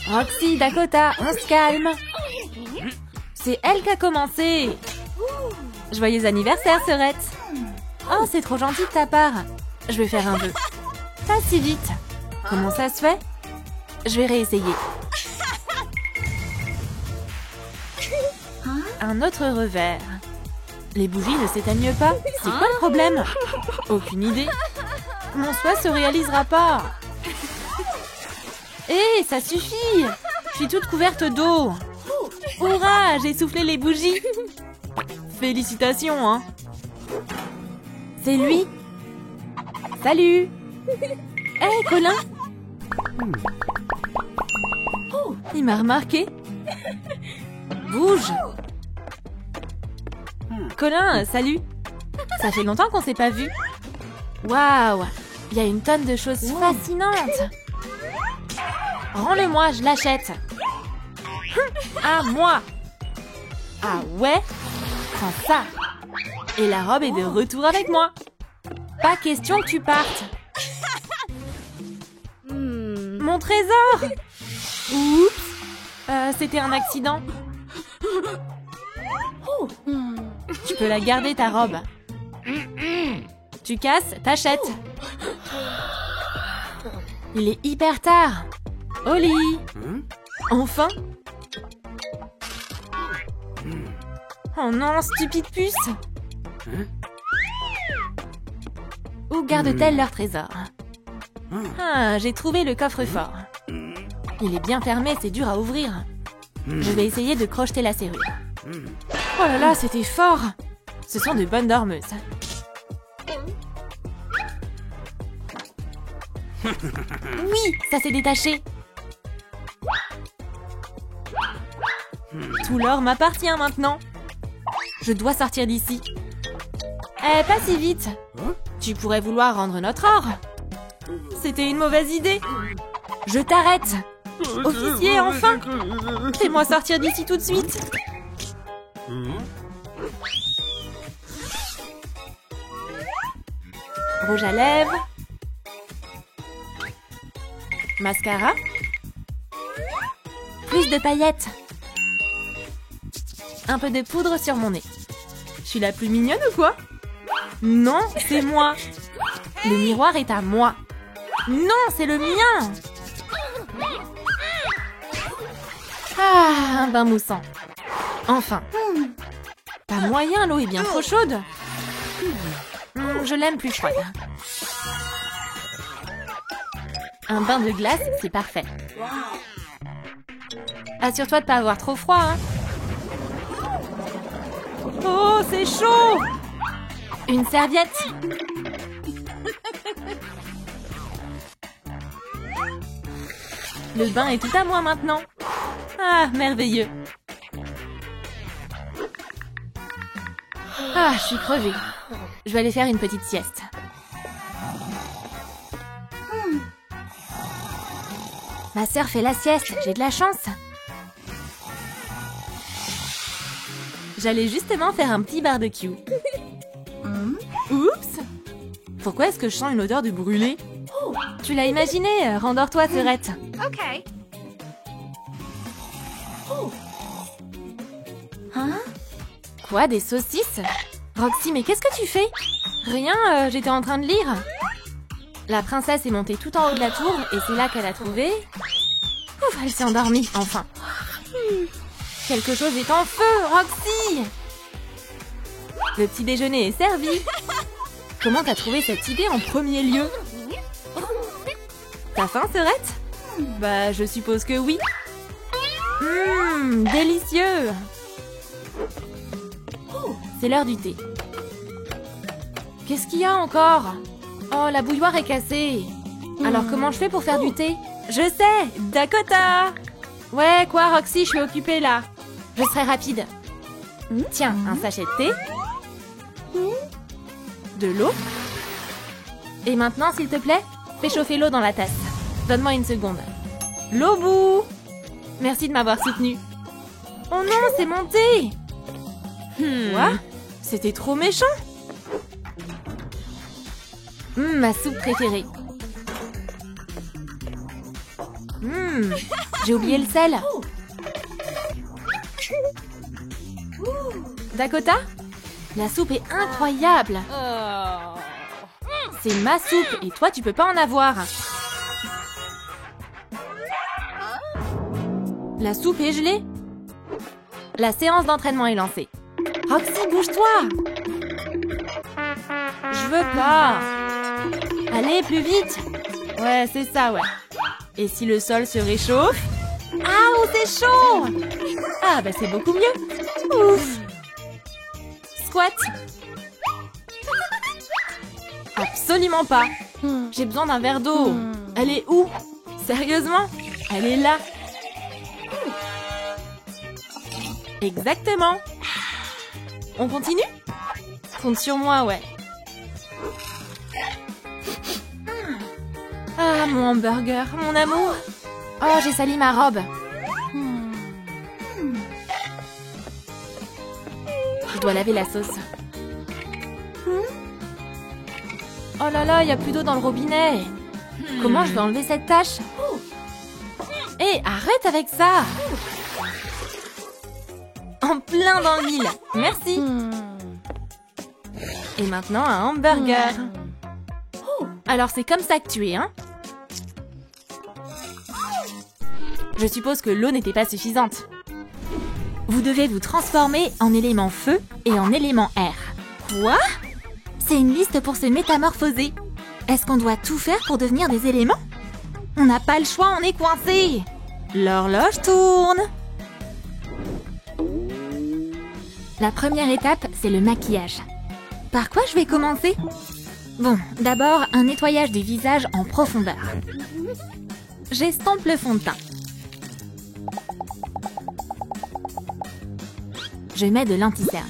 Roxy, Dakota, on se calme. C'est elle qui a commencé. Joyeux anniversaire, sœurette. Oh, c'est trop gentil de ta part. Je vais faire un vœu. Pas si vite. Comment ça se fait? Je vais réessayer. Un autre revers. Les bougies ne s'éteignent pas. C'est quoi le problème? Aucune idée. Mon souhait se réalisera pas. Hé, ça suffit. Je suis toute couverte d'eau. Hurrah, j'ai soufflé les bougies. Félicitations, hein. C'est lui. Salut. Hé, Colin. Il m'a remarqué. Bouge. Colin, salut. Ça fait longtemps qu'on s'est pas vu. Waouh, il y a une tonne de choses fascinantes. Rends-le-moi, je l'achète. À moi. Ah ouais? Prends ça. Et la robe est de retour avec moi. Pas question que tu partes. Mon trésor. Oups. C'était un accident. Tu peux la garder, ta robe. Tu casses, t'achètes. Il est hyper tard. Au lit. Enfin. Oh non, stupide puce. Où gardent-elles leur trésor? Ah, j'ai trouvé le coffre-fort. Il est bien fermé, c'est dur à ouvrir. Je vais essayer de crocheter la serrure. Oh là là, c'était fort. Ce sont de bonnes dormeuses. Oui, ça s'est détaché. Tout l'or m'appartient maintenant. Je dois sortir d'ici. Eh, pas si vite. Tu pourrais vouloir rendre notre or. C'était une mauvaise idée. Je t'arrête. Officier, enfin. Fais-moi sortir d'ici tout de suite. Rouge à lèvres. Mascara. Plus de paillettes. Un peu de poudre sur mon nez. Je suis la plus mignonne ou quoi? Non, c'est moi. Le miroir est à moi. Non, c'est le mien. Ah, un bain moussant. Enfin. Pas moyen, l'eau est bien trop chaude. Je l'aime plus froide. Un bain de glace, c'est parfait. Assure-toi de ne pas avoir trop froid, hein. Oh, c'est chaud! Une serviette. Le bain est tout à moi maintenant. Ah, merveilleux. Ah, je suis crevée. Je vais aller faire une petite sieste. Ma sœur fait la sieste, j'ai de la chance. J'allais justement faire un petit barbecue. Oups! Pourquoi est-ce que je sens une odeur de brûlé? Tu l'as imaginé, rendors-toi, sœurette. Ok. Hein? Quoi, des saucisses? Roxy, mais qu'est-ce que tu fais? Rien, j'étais en train de lire. La princesse est montée tout en haut de la tour et c'est là qu'elle a trouvé... Ouf, elle s'est endormie, enfin. Quelque chose est en feu, Roxy! Le petit déjeuner est servi. Comment t'as trouvé cette idée en premier lieu? T'as faim, sœurette? Bah, je suppose que oui. Délicieux! C'est l'heure du thé. Qu'est-ce qu'il y a encore? Oh, la bouilloire est cassée. Alors comment je fais pour faire du thé? Je sais! Dakota! Ouais, quoi, Roxy, je suis occupée là. Je serai rapide. Tiens, un sachet de thé. De l'eau. Et maintenant, s'il te plaît, fais chauffer l'eau dans la tasse. Donne-moi une seconde. L'eau bout! Merci de m'avoir soutenue. Oh non, c'est mon thé! Quoi? C'était trop méchant! Ma soupe préférée. J'ai oublié le sel. Dakota? La soupe est incroyable. C'est ma soupe et toi tu peux pas en avoir. La soupe est gelée. La séance d'entraînement est lancée. Roxy, bouge-toi. Je veux pas. Allez, plus vite. Ouais, c'est ça, ouais. Et si le sol se réchauffe? Ah, oh, c'est chaud. Ah, bah c'est beaucoup mieux. Ouf. Squat. Absolument pas. J'ai besoin d'un verre d'eau. Elle est où? Sérieusement? Elle est là. Exactement. On continue? Compte sur moi, ouais. Ah, mon hamburger, mon amour. Oh, j'ai sali ma robe. Je dois laver la sauce. Oh là là, il n'y a plus d'eau dans le robinet. Comment je vais enlever cette tache? Hé, arrête avec ça. En plein dans l'huile. Merci. Et maintenant, un hamburger. Alors, c'est comme ça que tu es, hein? Je suppose que l'eau n'était pas suffisante. Vous devez vous transformer en élément feu et en élément air. Quoi? C'est une liste pour se métamorphoser. Est-ce qu'on doit tout faire pour devenir des éléments? On n'a pas le choix, on est coincé. L'horloge tourne. La première étape, c'est le maquillage. Par quoi je vais commencer? Bon, d'abord, un nettoyage du visage en profondeur. J'estompe le fond de teint. Je mets de l'anti-cerne.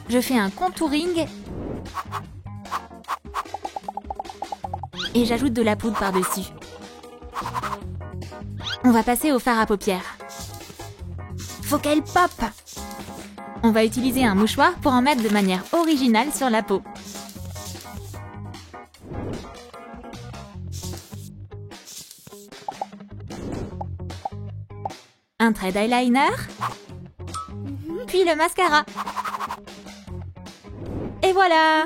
Je fais un contouring et j'ajoute de la poudre par-dessus. On va passer au fard à paupières. Faut qu'elle pop! On va utiliser un mouchoir pour en mettre de manière originale sur la peau. Un trait d'eyeliner, puis le mascara. Et voilà!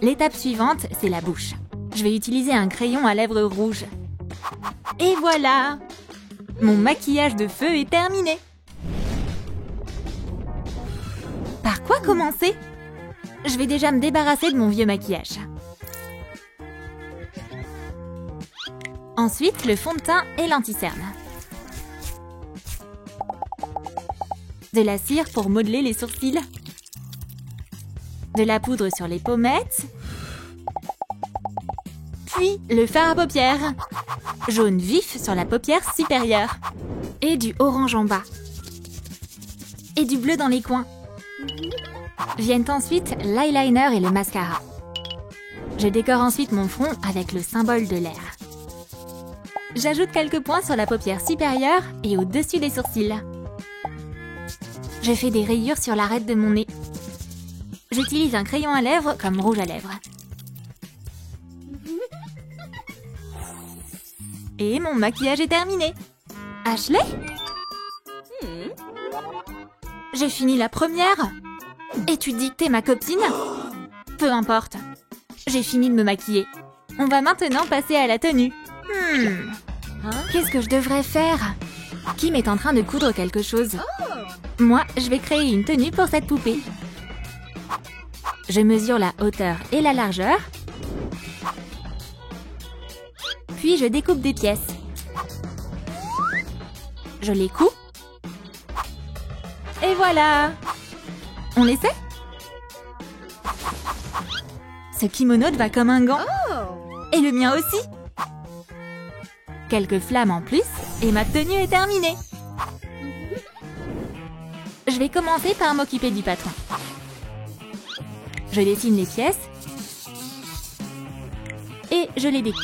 L'étape suivante, c'est la bouche. Je vais utiliser un crayon à lèvres rouge. Et voilà! Mon maquillage de feu est terminé. Par quoi commencer? Je vais déjà me débarrasser de mon vieux maquillage. Ensuite, le fond de teint et l'anti-cerne. De la cire pour modeler les sourcils. De la poudre sur les pommettes. Puis le fard à paupières. Jaune vif sur la paupière supérieure. Et du orange en bas. Et du bleu dans les coins. Viennent ensuite l'eyeliner et le mascara. Je décore ensuite mon front avec le symbole de l'air. J'ajoute quelques points sur la paupière supérieure et au-dessus des sourcils. Je fais des rayures sur l'arête de mon nez. J'utilise un crayon à lèvres comme rouge à lèvres. Et mon maquillage est terminé. Ashley? J'ai fini la première. Et tu dis que t'es ma copine? Peu importe. J'ai fini de me maquiller. On va maintenant passer à la tenue. Qu'est-ce que je devrais faire? Kim est en train de coudre quelque chose. Moi, je vais créer une tenue pour cette poupée. Je mesure la hauteur et la largeur. Puis je découpe des pièces. Je les couds. Et voilà! On essaie? Ce kimono te va comme un gant. Et le mien aussi. Quelques flammes en plus et ma tenue est terminée. Je vais commencer par m'occuper du patron. Je dessine les pièces et je les découpe.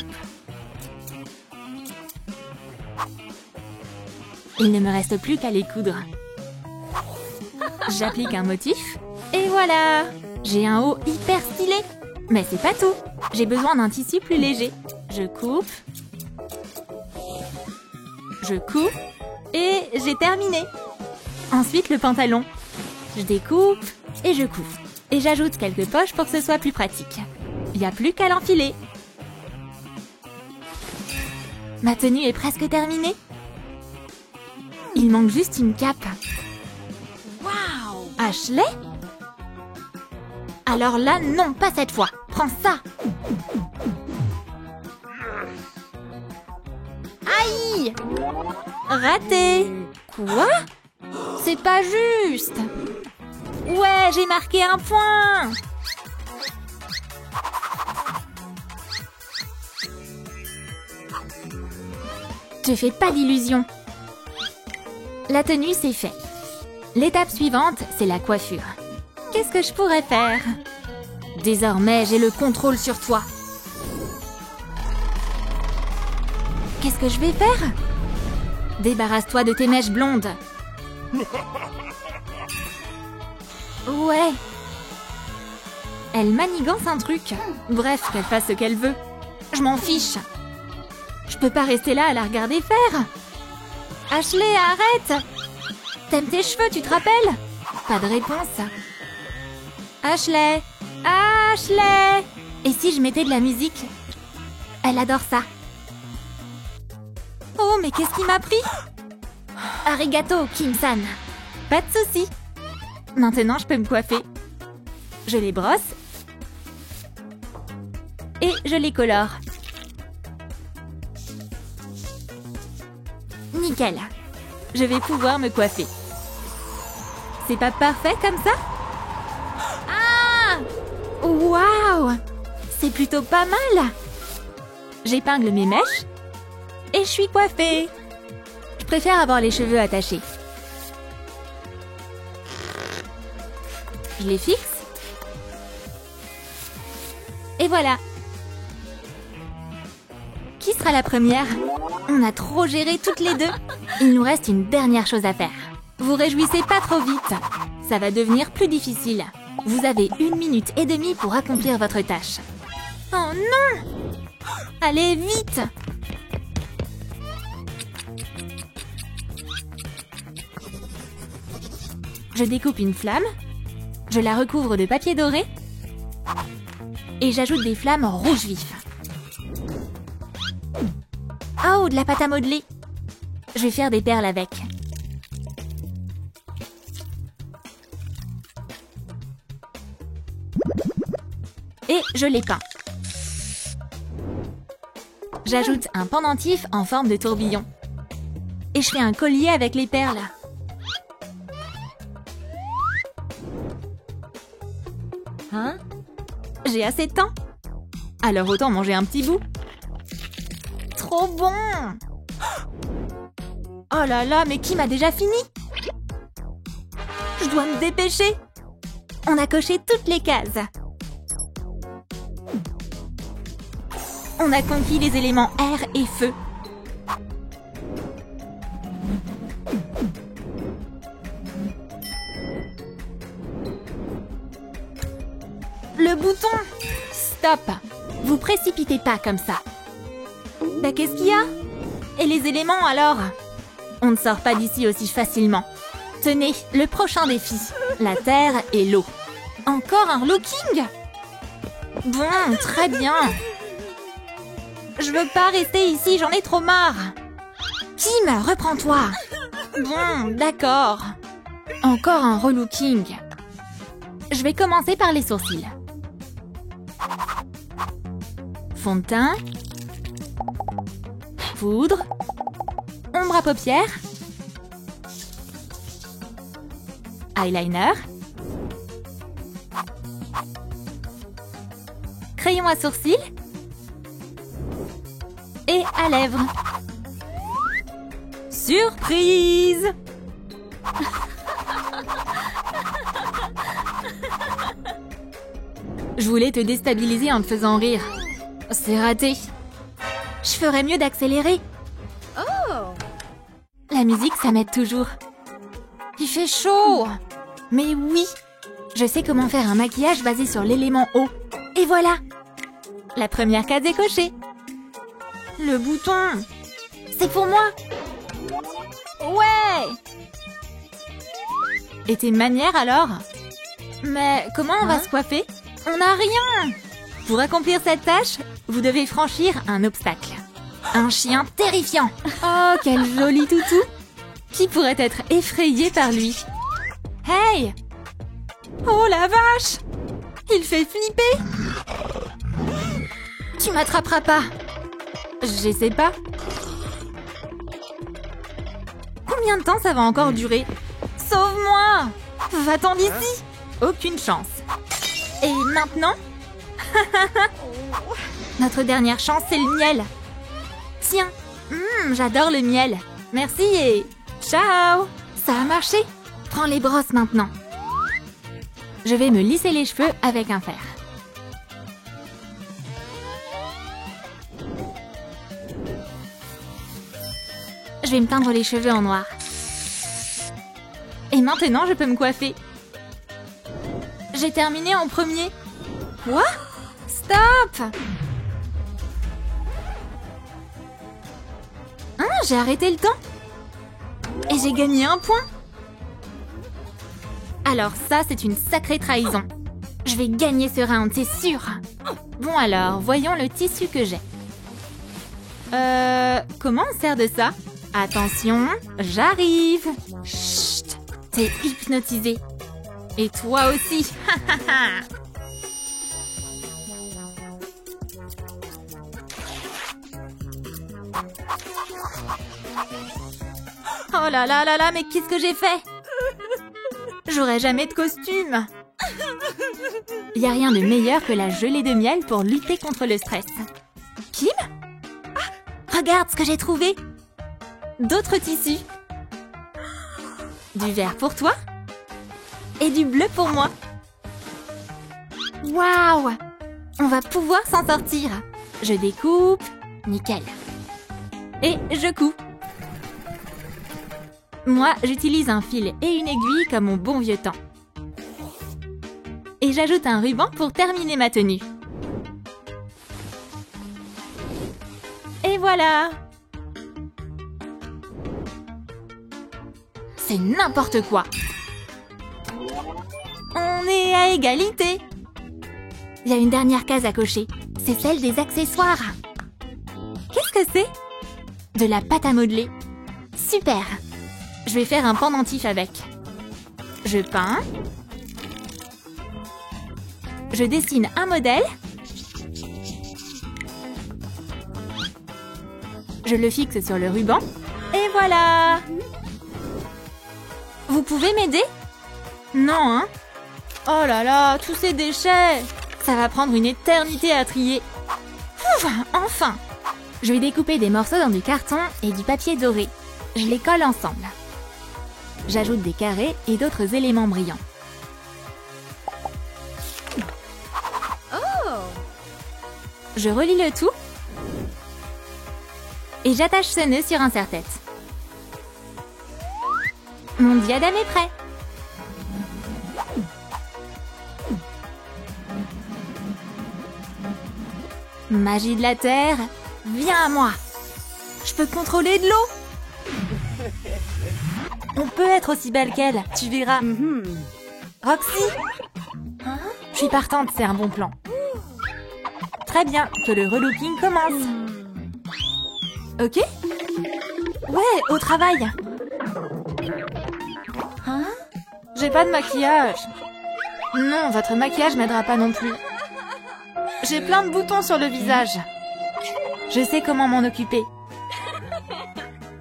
Il ne me reste plus qu'à les coudre. J'applique un motif et voilà! J'ai un haut hyper stylé. Mais c'est pas tout. J'ai besoin d'un tissu plus léger. Je coupe. Je coupe. Et j'ai terminé. Ensuite, le pantalon. Je découpe et je coupe. Et j'ajoute quelques poches pour que ce soit plus pratique. Il n'y a plus qu'à l'enfiler. Ma tenue est presque terminée. Il manque juste une cape. Waouh! Ashley? Alors là, non, pas cette fois. Prends ça. Aïe! Raté! Quoi? C'est pas juste! Ouais, j'ai marqué un point! Te fais pas d'illusions. La tenue, c'est fait. L'étape suivante, c'est la coiffure. Qu'est-ce que je pourrais faire? Désormais, j'ai le contrôle sur toi. Qu'est-ce que je vais faire? Débarrasse-toi de tes mèches blondes. Ouais. Elle manigance un truc. Bref, qu'elle fasse ce qu'elle veut. Je m'en fiche. Je peux pas rester là à la regarder faire. Ashley, arrête! T'aimes tes cheveux, tu te rappelles? Pas de réponse. Ashley! Ashley! Et si je mettais de la musique? Elle adore ça. Oh, mais qu'est-ce qui m'a pris? Arigato, Kim-san. Pas de souci. Maintenant, je peux me coiffer. Je les brosse. Et je les colore. Nickel. Je vais pouvoir me coiffer. C'est pas parfait comme ça? Ah! Waouh! C'est plutôt pas mal. J'épingle mes mèches. Et je suis coiffée. Je préfère avoir les cheveux attachés. Je les fixe. Et voilà. Qui sera la première? On a trop géré toutes les deux. Il nous reste une dernière chose à faire. Vous réjouissez pas trop vite. Ça va devenir plus difficile. Vous avez 1 minute et demie pour accomplir votre tâche. Oh non! Allez, vite! Je découpe une flamme. Je la recouvre de papier doré. Et j'ajoute des flammes rouge vif. Oh, de la pâte à modeler. Je vais faire des perles avec. Et je les peins. J'ajoute un pendentif en forme de tourbillon. Et je fais un collier avec les perles. Hein? J'ai assez de temps. Alors autant manger un petit bout. Trop bon! Oh là là, mais qui m'a déjà fini? Je dois me dépêcher. On a coché toutes les cases. On a conquis les éléments air et feu. Le bouton! Stop! Vous précipitez pas comme ça. Bah qu'est-ce qu'il y a? Et les éléments alors? On ne sort pas d'ici aussi facilement. Tenez, le prochain défi. La terre et l'eau. Encore un relooking? Bon, très bien. Je veux pas rester ici, j'en ai trop marre. Kim, reprends-toi. Bon, d'accord. Encore un relooking. Je vais commencer par les sourcils. Fond de teint. Poudre. Ombre à paupières. Eyeliner. Crayon à sourcils. Et à lèvres. Surprise! Je voulais te déstabiliser en te faisant rire. C'est raté. Je ferais mieux d'accélérer. Oh! La musique, ça m'aide toujours. Il fait chaud. Mais oui, je sais comment faire un maquillage basé sur l'élément eau. Et voilà. La première case est cochée. Le bouton. C'est pour moi. Ouais. Et tes manières alors? Mais comment on va se coiffer? On n'a rien. Pour accomplir cette tâche, vous devez franchir un obstacle. Un chien terrifiant. Oh, quel joli toutou. Qui pourrait être effrayé par lui? Hey! Oh la vache! Il fait flipper! Tu m'attraperas pas. J'essaie pas. Combien de temps ça va encore durer? Sauve-moi! Va-t'en d'ici! Aucune chance. Et maintenant? Notre dernière chance, c'est le miel. Tiens, j'adore le miel. Merci et ciao! Ça a marché. Prends les brosses maintenant. Je vais me lisser les cheveux avec un fer. Je vais me teindre les cheveux en noir. Et maintenant, je peux me coiffer. J'ai terminé en premier. Quoi? Stop! J'ai arrêté le temps. Et j'ai gagné un point. Alors ça, c'est une sacrée trahison. Je vais gagner ce round, c'est sûr. Bon alors, voyons le tissu que j'ai. Comment on sert de ça? Attention, j'arrive. Chut, t'es hypnotisé. Et toi aussi. Oh là là là là, mais qu'est-ce que j'ai fait? J'aurai jamais de costume. Il n'y a rien de meilleur que la gelée de miel pour lutter contre le stress. Kim? Regarde ce que j'ai trouvé. D'autres tissus. Du vert pour toi. Et du bleu pour moi. Waouh! On va pouvoir s'en sortir. Je découpe. Nickel. Et je couds. Moi, j'utilise un fil et une aiguille comme au bon vieux temps. Et j'ajoute un ruban pour terminer ma tenue. Et voilà! C'est n'importe quoi! On est à égalité! Il y a une dernière case à cocher. C'est celle des accessoires. Qu'est-ce que c'est? De la pâte à modeler. Super! Je vais faire un pendentif avec. Je peins. Je dessine un modèle. Je le fixe sur le ruban. Et voilà! Vous pouvez m'aider? Non, hein? Oh là là, tous ces déchets! Ça va prendre une éternité à trier. Ouf, enfin! Je vais découper des morceaux dans du carton et du papier doré. Je les colle ensemble. J'ajoute des carrés et d'autres éléments brillants. Je relie le tout. Et j'attache ce nœud sur un serre-tête. Mon diadème est prêt. Magie de la terre, viens à moi. Je peux contrôler de l'eau. On peut être aussi belle qu'elle, tu verras. Roxy? Je suis partante, c'est un bon plan. Très bien, que le relooking commence. Ok? Ouais, au travail. J'ai pas de maquillage. Non, votre maquillage m'aidera pas non plus. J'ai plein de boutons sur le visage. Je sais comment m'en occuper.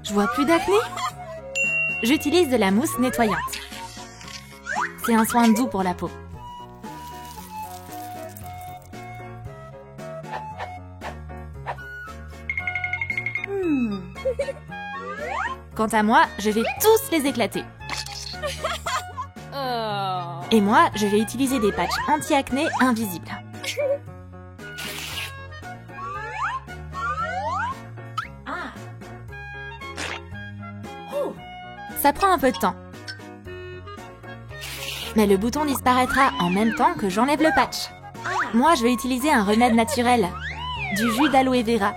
Je vois plus d'acné. J'utilise de la mousse nettoyante. C'est un soin doux pour la peau. Quant à moi, je vais tous les éclater. Et moi, je vais utiliser des patchs anti-acné invisibles. Ça prend un peu de temps. Mais le bouton disparaîtra en même temps que j'enlève le patch. Moi, je vais utiliser un remède naturel. Du jus d'aloe vera.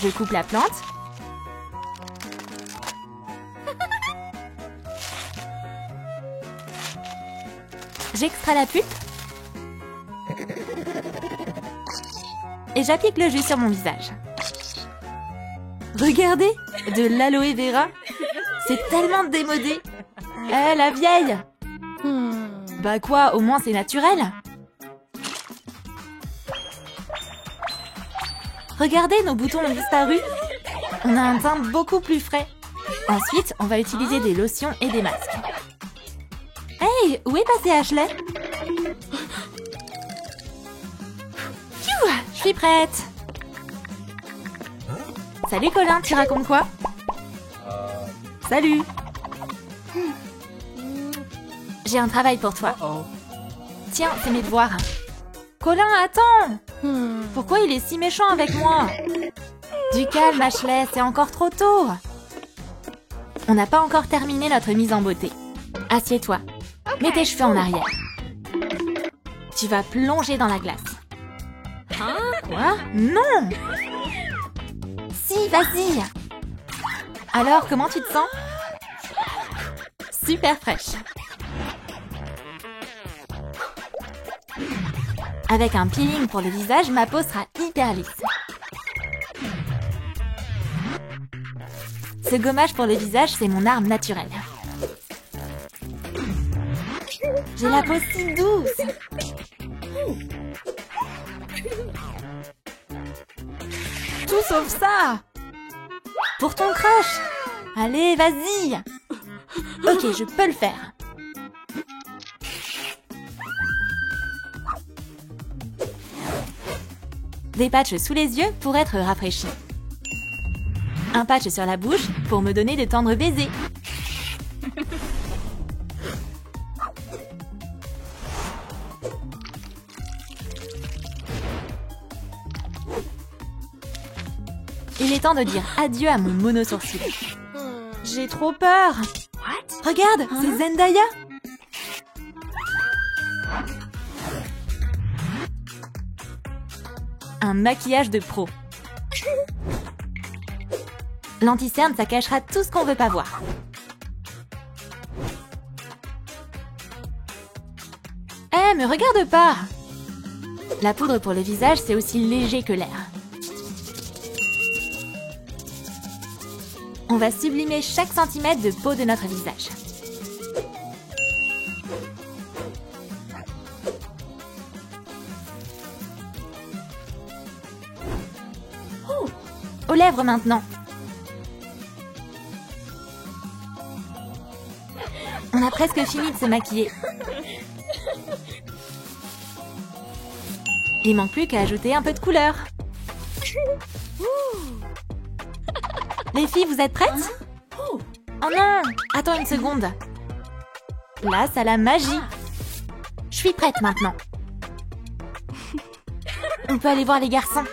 Je coupe la plante. J'extrais la pulpe. Et j'applique le jus sur mon visage. Regardez, de l'aloe vera. C'est tellement démodé. Eh, la vieille. Bah quoi, au moins c'est naturel. Regardez, nos boutons ont disparu. On a un teint beaucoup plus frais. Ensuite, on va utiliser des lotions et des masques. Hey, où est passé Ashley? Pfiou, je suis prête. Salut Colin, tu racontes quoi? Salut. J'ai un travail pour toi. Tiens, c'est mes devoirs. Colin, attends! Pourquoi il est si méchant avec moi? Du calme, Ashley, c'est encore trop tôt. On n'a pas encore terminé notre mise en beauté. Assieds-toi. Mets tes cheveux en arrière. Tu vas plonger dans la glace. Quoi? Non! Si, vas-y! Alors, comment tu te sens? Super fraîche. Avec un peeling pour le visage, ma peau sera hyper lisse. Ce gommage pour le visage, c'est mon arme naturelle. J'ai la peau si douce. Tout sauf ça. Pour ton crush. Allez, vas-y. Ok, je peux le faire. Des patchs sous les yeux pour être rafraîchi. Un patch sur la bouche pour me donner de tendres baisers. Il est temps de dire adieu à mon mono-sourcil. J'ai trop peur. Regarde, c'est Zendaya. Un maquillage de pro. L'anti-cerne, ça cachera tout ce qu'on veut pas voir. Eh, me regarde pas! La poudre pour le visage, c'est aussi léger que l'air. On va sublimer chaque centimètre de peau de notre visage. Aux lèvres maintenant. On a presque fini de se maquiller. Il manque plus qu'à ajouter un peu de couleur. Les filles, vous êtes prêtes? Oh non! Attends une seconde. Là, ça a la magie. Je suis prête maintenant. On peut aller voir les garçons.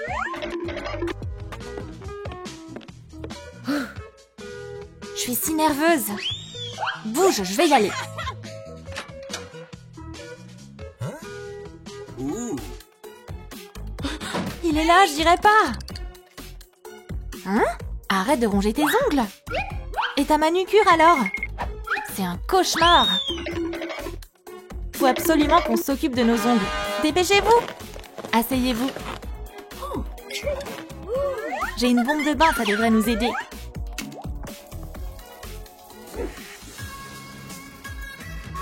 Je suis si nerveuse. Bouge, je vais y aller. Il est là, je dirais pas. Hein? Arrête de ronger tes ongles. Et ta manucure alors? C'est un cauchemar. Faut absolument qu'on s'occupe de nos ongles. Dépêchez-vous. Asseyez-vous. J'ai une bombe de bain, ça devrait nous aider.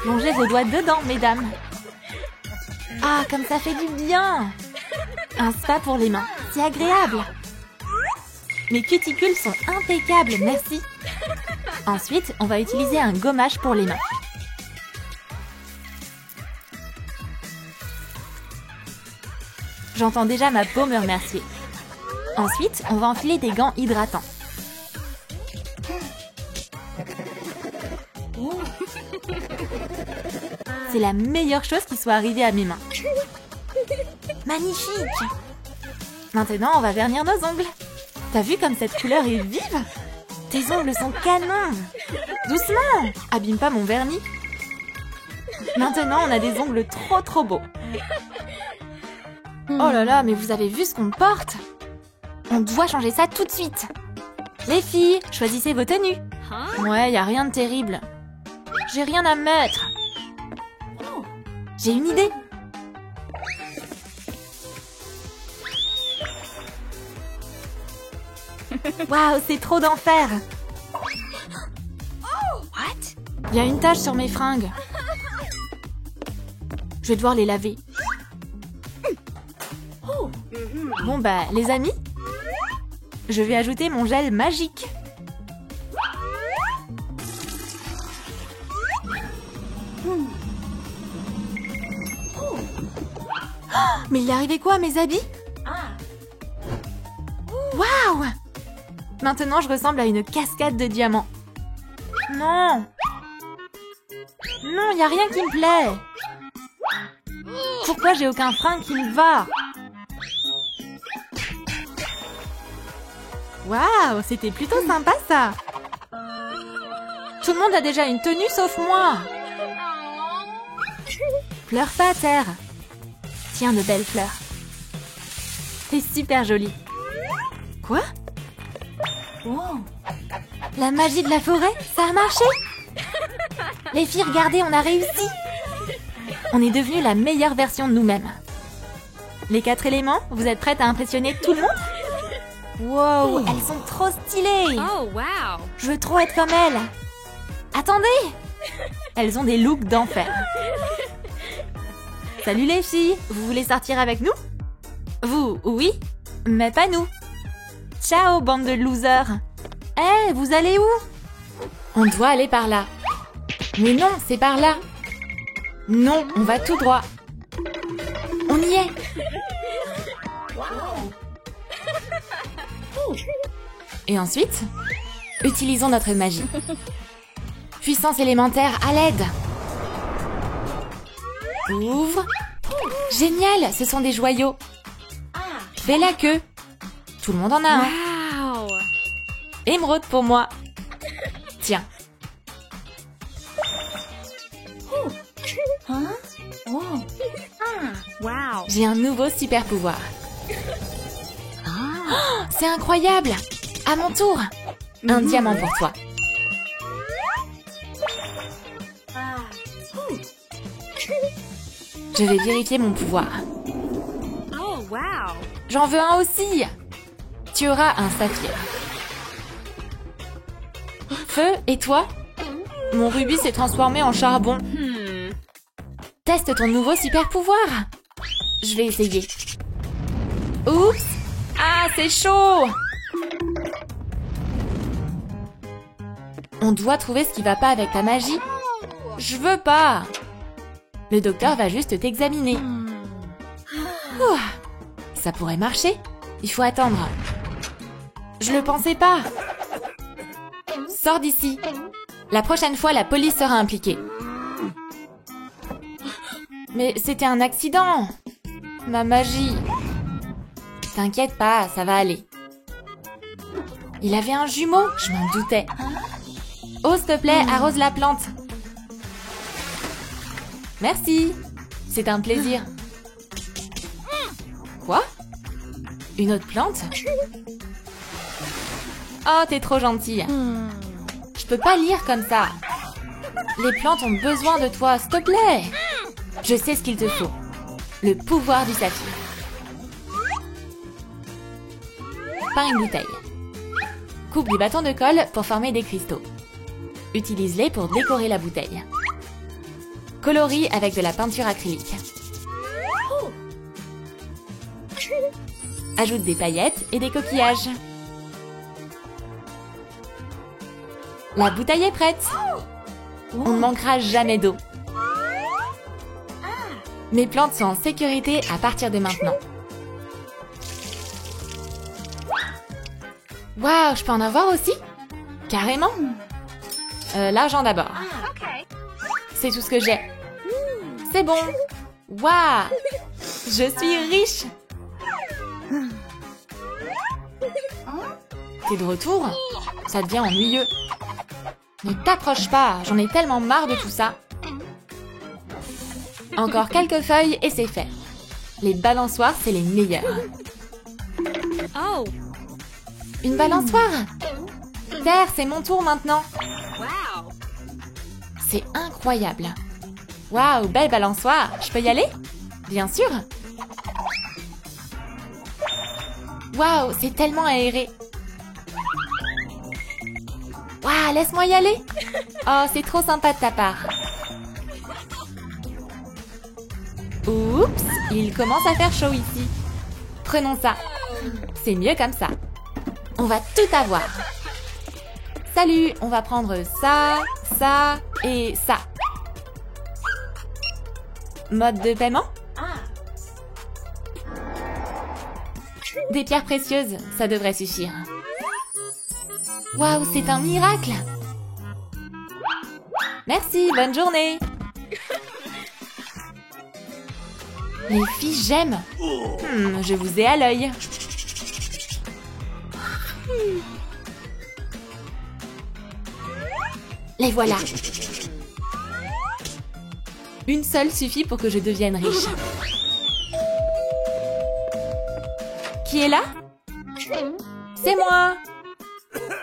Plongez vos doigts dedans, mesdames. Ah, comme ça fait du bien. Un spa pour les mains, c'est agréable. Mes cuticules sont impeccables, merci. Ensuite, on va utiliser un gommage pour les mains. J'entends déjà ma peau me remercier. Ensuite, on va enfiler des gants hydratants. C'est la meilleure chose qui soit arrivée à mes mains. Magnifique! Maintenant, on va vernir nos ongles. T'as vu comme cette couleur est vive? Tes ongles sont canons! Doucement! Abîme pas mon vernis. Maintenant, on a des ongles trop beaux. Oh là là, mais vous avez vu ce qu'on porte? On doit changer ça tout de suite. Les filles, choisissez vos tenues. Ouais, y a rien de terrible. J'ai rien à mettre. J'ai une idée. Waouh, c'est trop d'enfer. Il y a une tache sur mes fringues. Je vais devoir les laver. Bon bah, les amis, je vais ajouter mon gel magique. Oh, mais il est arrivé quoi à mes habits? Waouh! Maintenant, je ressemble à une cascade de diamants. Non! Non, il n'y a rien qui me plaît. Pourquoi j'ai aucun fringue qui me va? Waouh, c'était plutôt sympa ça. Tout le monde a déjà une tenue sauf moi. Pleure pas, Terre. Tiens, de belles fleurs. C'est super joli. Quoi? La magie de la forêt, ça a marché? Les filles, regardez, on a réussi. On est devenu la meilleure version de nous-mêmes. Les 4 éléments, vous êtes prêtes à impressionner tout le monde? Wow, elles sont trop stylées. Oh, wow. Je veux trop être comme elles. Attendez. Elles ont des looks d'enfer. Salut les filles, vous voulez sortir avec nous? Vous, oui, mais pas nous. Ciao, bande de losers. Eh, vous allez où? On doit aller par là. Mais non, c'est par là. Non, on va tout droit. On y est. Et ensuite, utilisons notre magie. Puissance élémentaire à l'aide. Ouvre. Génial, ce sont des joyaux. Fais la queue. Tout le monde en a un. Wow. Émeraude pour moi. Tiens. Wow. J'ai un nouveau super pouvoir. Oh, c'est incroyable. À mon tour. Un diamant pour toi. Je vais vérifier mon pouvoir. Oh, wow. J'en veux un aussi. Tu auras un saphir. Feu, et toi? Mon rubis s'est transformé en charbon. Teste ton nouveau super pouvoir. Je vais essayer. Oups. Ah, c'est chaud. On doit trouver ce qui va pas avec ta magie. Je veux pas. Le docteur va juste t'examiner. Ouh. Ça pourrait marcher. Il faut attendre. Je le pensais pas. Sors d'ici. La prochaine fois, la police sera impliquée. Mais c'était un accident. Ma magie. T'inquiète pas, ça va aller. Il avait un jumeau, je m'en doutais. Oh, s'il te plaît, arrose la plante. Merci. C'est un plaisir. Quoi? Une autre plante? Oh, t'es trop gentille. Je peux pas lire comme ça. Les plantes ont besoin de toi, s'il te plaît. Je sais ce qu'il te faut. Le pouvoir du saphir. Peins une bouteille. Coupe des bâtons de colle pour former des cristaux. Utilise-les pour décorer la bouteille. Colorie avec de la peinture acrylique. Ajoute des paillettes et des coquillages. La bouteille est prête. On ne manquera jamais d'eau. Mes plantes sont en sécurité à partir de maintenant. Waouh, je peux en avoir aussi? Carrément. L'argent d'abord. C'est tout ce que j'ai. C'est bon. Waouh, je suis riche. T'es de retour? Ça devient ennuyeux. Ne t'approche pas, j'en ai tellement marre de tout ça. Encore quelques feuilles et c'est fait. Les balançoires, c'est les meilleurs. Oh, Une balançoire? Terre, c'est mon tour maintenant. wow. C'est incroyable. Waouh, belle balançoire. Je peux y aller? Bien sûr. Waouh, c'est tellement aéré. Waouh, laisse-moi y aller. Oh, c'est trop sympa de ta part. Oups, il commence à faire chaud ici. Prenons ça. C'est mieux comme ça. On va tout avoir. Salut, on va prendre ça, ça et ça. Mode de paiement? Des pierres précieuses, ça devrait suffire. Waouh, c'est un miracle! Merci, bonne journée! Les filles, j'aime! Je vous ai à l'œil. Les voilà! Une seule suffit pour que je devienne riche. Qui est là? C'est moi!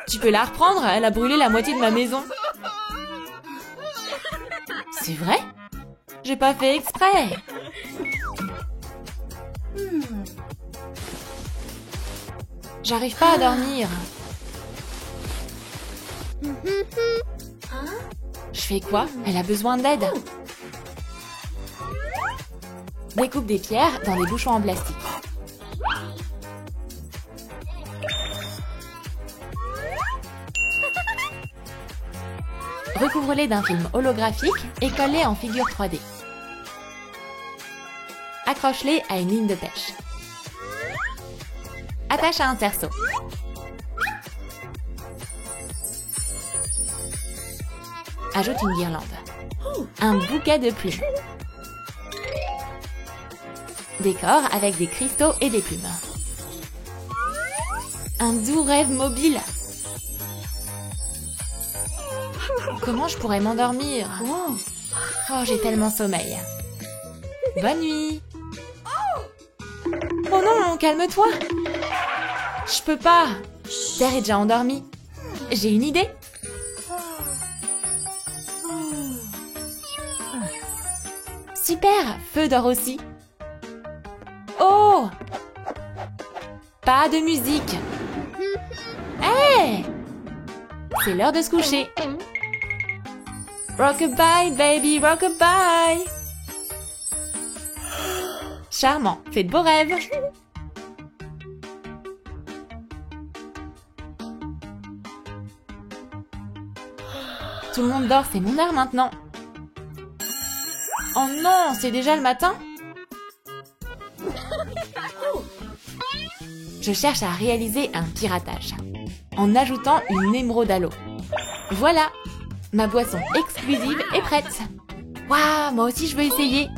Tu peux la reprendre? Elle a brûlé la moitié de ma maison. C'est vrai? J'ai pas fait exprès. J'arrive pas à dormir. Je fais quoi? Elle a besoin d'aide. Découpe des pierres dans des bouchons en plastique. Recouvre-les d'un film holographique et colle-les en figure 3D. Accroche-les à une ligne de pêche. Attache à un cerceau. Ajoute une guirlande. Un bouquet de plumes. Décore avec des cristaux et des plumes. Un doux rêve mobile. Comment je pourrais m'endormir? Oh, j'ai tellement sommeil. Bonne nuit. Oh non, calme-toi. Je peux pas. Terre est déjà endormie. J'ai une idée. Super, Feu dort aussi. Oh! Pas de musique. Hé! C'est l'heure de se coucher. Rockabye, baby, rockabye. Charmant, fais de beaux rêves. Tout le monde dort, c'est mon heure maintenant. Oh non, c'est déjà le matin? Je cherche à réaliser un piratage en ajoutant une émeraude à l'eau. Voilà, ma boisson exclusive est prête. Waouh, moi aussi je veux essayer.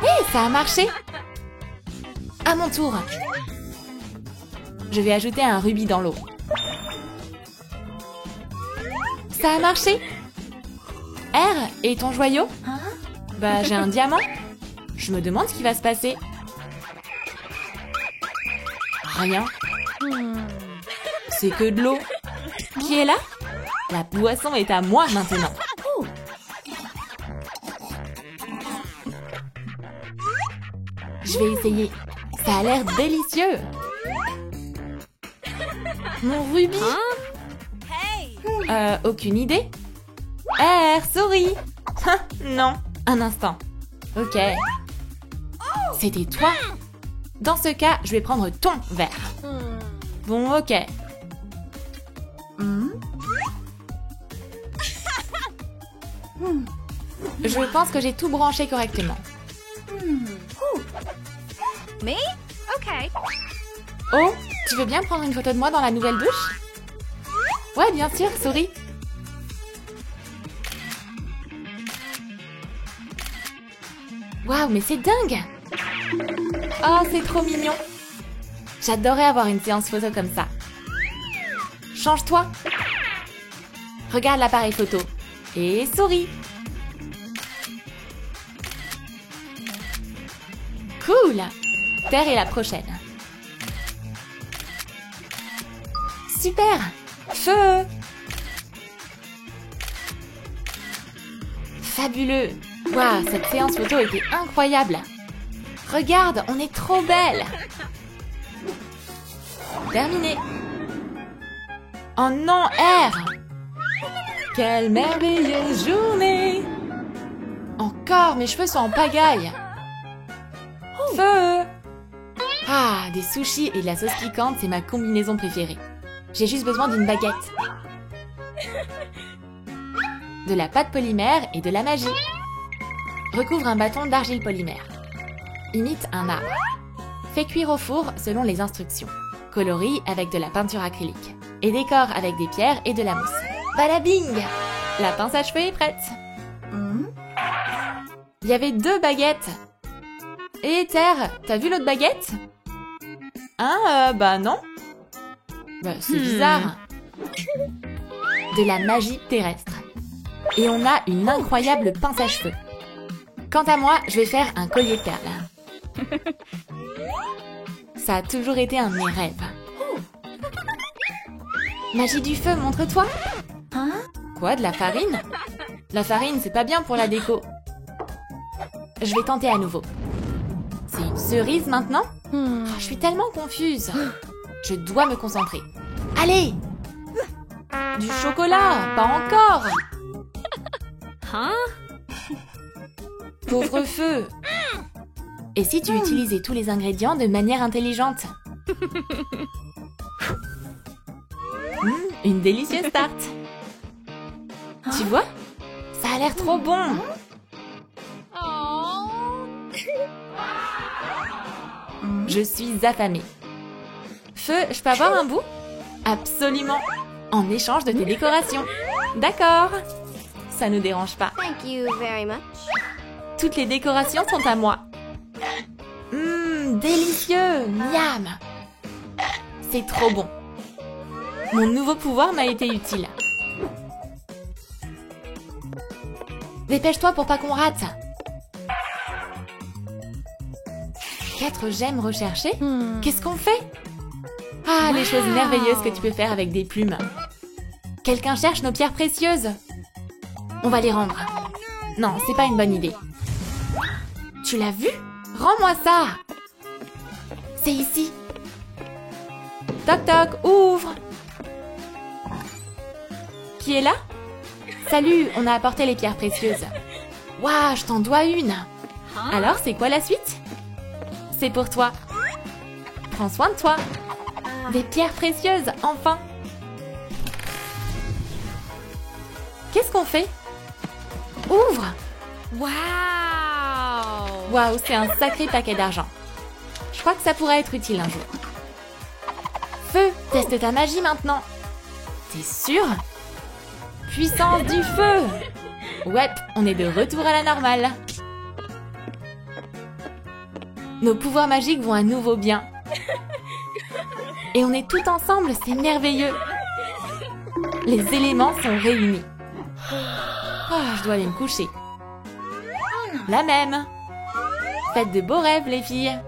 Hé, ça a marché. À mon tour. Je vais ajouter un rubis dans l'eau. Ça a marché. R, et ton joyau? Bah, j'ai un diamant. Je me demande ce qui va se passer. Rien. C'est que de l'eau. Qui est là? La boisson est à moi maintenant. Je vais essayer. Ça a l'air délicieux. Mon rubis? Aucune idée. R, souris. Non, un instant. Ok. C'était toi? Dans ce cas, je vais prendre ton verre. Bon, ok. Je pense que j'ai tout branché correctement. Me? Okay. Oh, tu veux bien prendre une photo de moi dans la nouvelle douche? Ouais, bien sûr, souris. Waouh, mais c'est dingue! Oh, c'est trop mignon! J'adorerais avoir une séance photo comme ça. Change-toi! Regarde l'appareil photo. Et souris! Cool! Terre est la prochaine. Super! Feu! Fabuleux! Waouh, cette séance photo était incroyable! Regarde, on est trop belles! Terminé! Oh non, R! Quelle merveilleuse journée! Encore, mes cheveux sont en pagaille! Feu! Ah, des sushis et de la sauce piquante, c'est ma combinaison préférée. J'ai juste besoin d'une baguette. De la pâte polymère et de la magie. Recouvre un bâton d'argile polymère. Imite un arbre. Fais cuire au four selon les instructions. Colorie avec de la peinture acrylique. Et décore avec des pierres et de la mousse. Balabing! La pince à cheveux est prête. Il y avait 2 baguettes. Et Terre, t'as vu l'autre baguette? Hein, bah non. Bah, c'est bizarre. De la magie terrestre. Et on a une incroyable pince à cheveux. Quant à moi, je vais faire un collier de perles. Ça a toujours été un de mes rêves. Magie du feu, montre-toi. Hein? Quoi, de la farine? La farine, c'est pas bien pour la déco. Je vais tenter à nouveau. C'est une cerise maintenant? Oh, je suis tellement confuse. Je dois me concentrer. Allez! Du chocolat, pas encore! Hein? Pauvre feu! Et si tu utilisais tous les ingrédients de manière intelligente? Une délicieuse tarte! Tu vois? Ça a l'air trop bon! Je suis affamée. Feu, je peux avoir un bout? Absolument! En échange de tes décorations. D'accord. Ça ne dérange pas. Thank you very much. Toutes les décorations sont à moi. Délicieux! Miam! C'est trop bon. Mon nouveau pouvoir m'a été utile. Dépêche-toi pour pas qu'on rate. 4 gemmes recherchées? Qu'est-ce qu'on fait? Ah, les choses merveilleuses que tu peux faire avec des plumes. Quelqu'un cherche nos pierres précieuses. On va les rendre. Non, c'est pas une bonne idée. Tu l'as vu? Rends-moi ça! C'est ici. Toc toc, ouvre! Qui est là? Salut, on a apporté les pierres précieuses. Waouh, je t'en dois une. Alors, c'est quoi la suite? C'est pour toi. Prends soin de toi. Des pierres précieuses, enfin. Qu'est-ce qu'on fait? Ouvre! Wow! Waouh, c'est un sacré paquet d'argent. Je crois que ça pourrait être utile un jour. Feu, teste ta magie maintenant. T'es sûr? Puissance du feu! Ouais, on est de retour à la normale. Nos pouvoirs magiques vont à nouveau bien. Et on est tout ensemble, c'est merveilleux. Les éléments sont réunis. Oh, je dois aller me coucher. La même. Faites de beaux rêves, les filles.